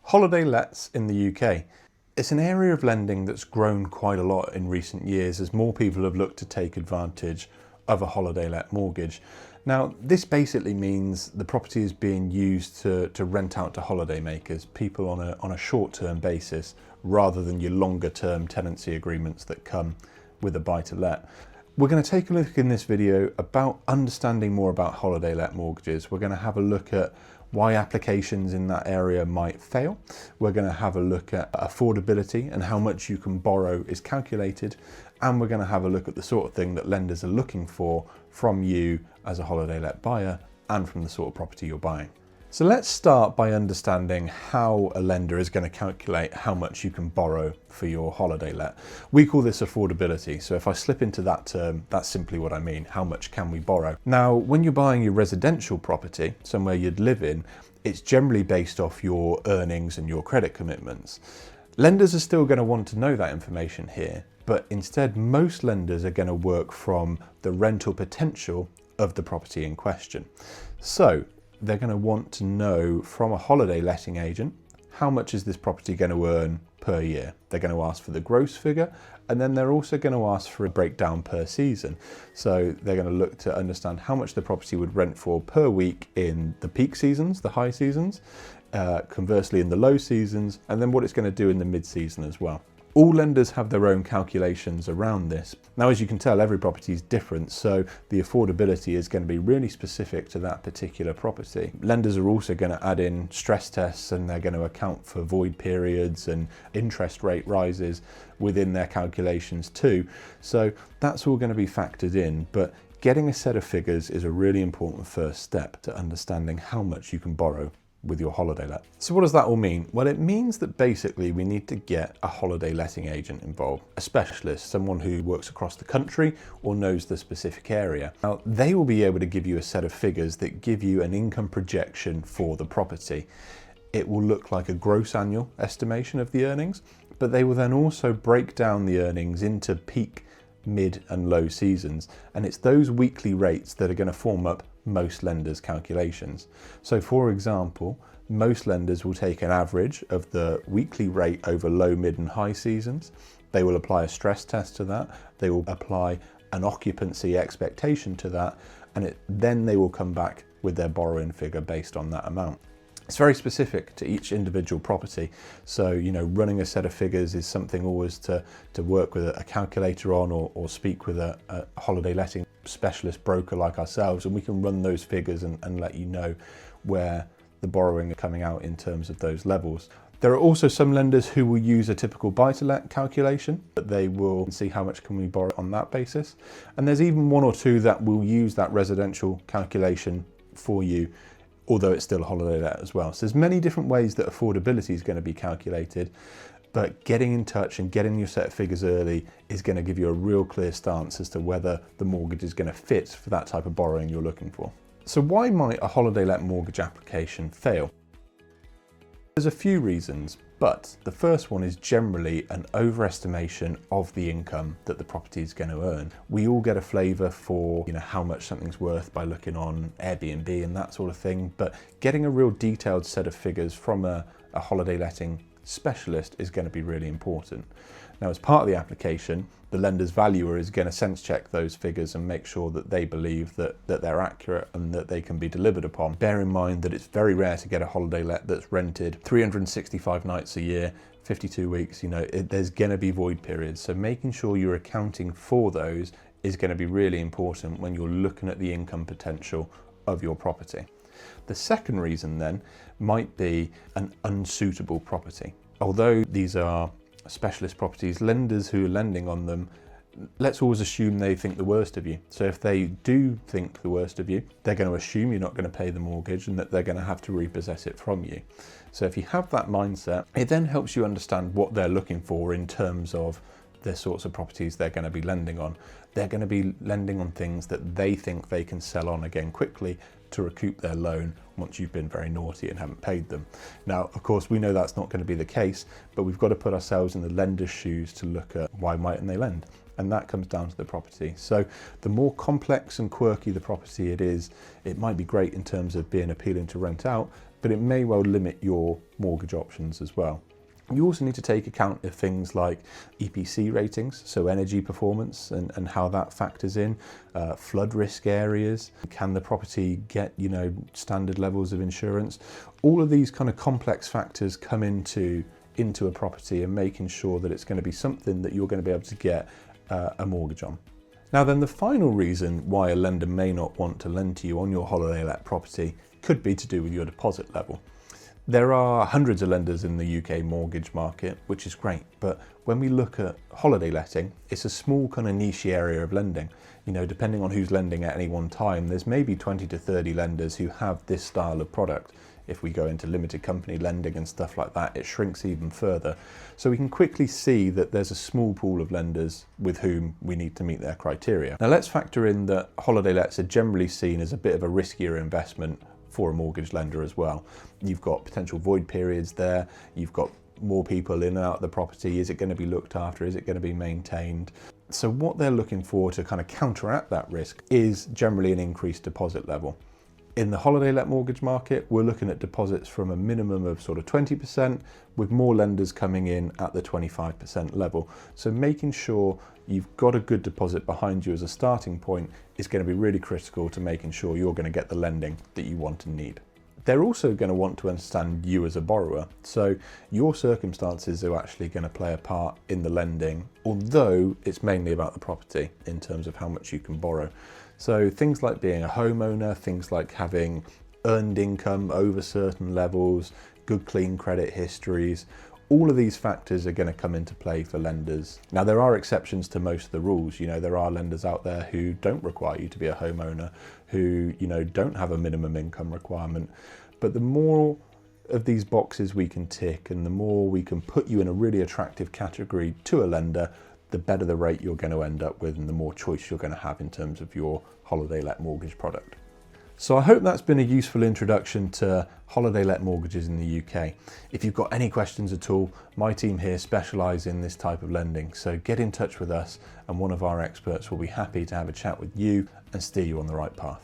Holiday lets in the UK. It's an area of lending that's grown quite a lot in recent years as more people have looked to take advantage of a holiday let mortgage. Now, this basically means the property is being used to rent out to holiday makers, people on a short-term basis, rather than your longer-term tenancy agreements that come with a buy-to-let. We're going to take a look in this video about understanding more about holiday let mortgages. We're going to have a look at why applications in that area might fail. We're going to have a look at affordability and how much you can borrow is calculated. And we're going to have a look at the sort of thing that lenders are looking for from you as a holiday let buyer and from the sort of property you're buying. So let's start by understanding how a lender is going to calculate how much you can borrow for your holiday let. We call this affordability. So if I slip into that term, that's simply what I mean. How much can we borrow? Now, when you're buying your residential property, somewhere you'd live in, it's generally based off your earnings and your credit commitments. Lenders are still going to want to know that information here, but instead most lenders are going to work from the rental potential of the property in question. So they're going to want to know from a holiday letting agent, how much is this property going to earn per year? They're going to ask for the gross figure, and then they're also going to ask for a breakdown per season. So they're going to look to understand how much the property would rent for per week in the peak seasons, the high seasons, conversely in the low seasons, and then what it's going to do in the mid-season as well. All lenders have their own calculations around this. Now, as you can tell, every property is different, so the affordability is going to be really specific to that particular property. Lenders are also going to add in stress tests, and they're going to account for void periods and interest rate rises within their calculations too. So that's all going to be factored in, but getting a set of figures is a really important first step to understanding how much you can borrow with your holiday let. So what does that all mean? Well, it means that basically we need to get a holiday letting agent involved, a specialist, someone who works across the country or knows the specific area. Now, they will be able to give you a set of figures that give you an income projection for the property. It will look like a gross annual estimation of the earnings, but they will then also break down the earnings into peak, mid and low seasons. And it's those weekly rates that are going to form up most lenders' calculations. So for example, most lenders will take an average of the weekly rate over low, mid and high seasons. They will apply a stress test to that. They will apply an occupancy expectation to that, and then they will come back with their borrowing figure based on that amount. It's very specific to each individual property. So, running a set of figures is something always to work with a calculator on or speak with a holiday letting specialist broker like ourselves, and we can run those figures and let you know where the borrowing are coming out in terms of those levels. There are also some lenders who will use a typical buy-to-let calculation, but they will see how much can we borrow on that basis. And there's even one or two that will use that residential calculation for you, although it's still a holiday let as well. So there's many different ways that affordability is going to be calculated, but getting in touch and getting your set of figures early is going to give you a real clear stance as to whether the mortgage is going to fit for that type of borrowing you're looking for. So why might a holiday let mortgage application fail? There's a few reasons, but the first one is generally an overestimation of the income that the property is going to earn. We all get a flavour for how much something's worth by looking on Airbnb and that sort of thing, but getting a real detailed set of figures from a holiday letting specialist is going to be really important. Now, as part of the application, the lender's valuer is going to sense check those figures and make sure that they believe that they're accurate and that they can be delivered upon. Bear in mind that it's very rare to get a holiday let that's rented 365 nights a year, 52 weeks, there's going to be void periods. So making sure you're accounting for those is going to be really important when you're looking at the income potential of your property. The second reason then might be an unsuitable property. Although these are specialist properties, lenders who are lending on them, let's always assume they think the worst of you. So if they do think the worst of you, they're going to assume you're not going to pay the mortgage and that they're going to have to repossess it from you. So if you have that mindset, it then helps you understand what they're looking for in terms of the sorts of properties they're going to be lending on. They're going to be lending on things that they think they can sell on again quickly to recoup their loan once you've been very naughty and haven't paid them. Now, of course, we know that's not going to be the case, but we've got to put ourselves in the lender's shoes to look at why mightn't they lend. and that comes down to the property. So the more complex and quirky the property it is, it might be great in terms of being appealing to rent out, but it may well limit your mortgage options as well. You also need to take account of things like EPC ratings, so energy performance and how that factors in, flood risk areas, can the property get, standard levels of insurance? All of these kind of complex factors come into a property and making sure that it's going to be something that you're going to be able to get a mortgage on. Now then, the final reason why a lender may not want to lend to you on your holiday let property could be to do with your deposit level. There are hundreds of lenders in the UK mortgage market, which is great, but when we look at holiday letting, it's a small kind of niche area of lending. Depending on who's lending at any one time, there's maybe 20 to 30 lenders who have this style of product. If we go into limited company lending and stuff like that, it shrinks even further. So we can quickly see that there's a small pool of lenders with whom we need to meet their criteria. Now let's factor in that holiday lets are generally seen as a bit of a riskier investment for a mortgage lender as well. You've got potential void periods there, you've got more people in and out of the property. Is it going to be looked after? Is it going to be maintained? So what they're looking for to kind of counteract that risk is generally an increased deposit level. In the holiday let mortgage market, we're looking at deposits from a minimum of sort of 20%, with more lenders coming in at the 25% level. So making sure you've got a good deposit behind you as a starting point is going to be really critical to making sure you're going to get the lending that you want and need. They're also going to want to understand you as a borrower. So your circumstances are actually going to play a part in the lending, although it's mainly about the property in terms of how much you can borrow. So things like being a homeowner, things like having earned income over certain levels, good clean credit histories, all of these factors are going to come into play for lenders. Now there are exceptions to most of the rules. There are lenders out there who don't require you to be a homeowner, who don't have a minimum income requirement. But the more of these boxes we can tick and the more we can put you in a really attractive category to a lender, the better the rate you're going to end up with and the more choice you're going to have in terms of your holiday let mortgage product. So I hope that's been a useful introduction to holiday let mortgages in the UK. If you've got any questions at all, my team here specialise in this type of lending. So get in touch with us and one of our experts will be happy to have a chat with you and steer you on the right path.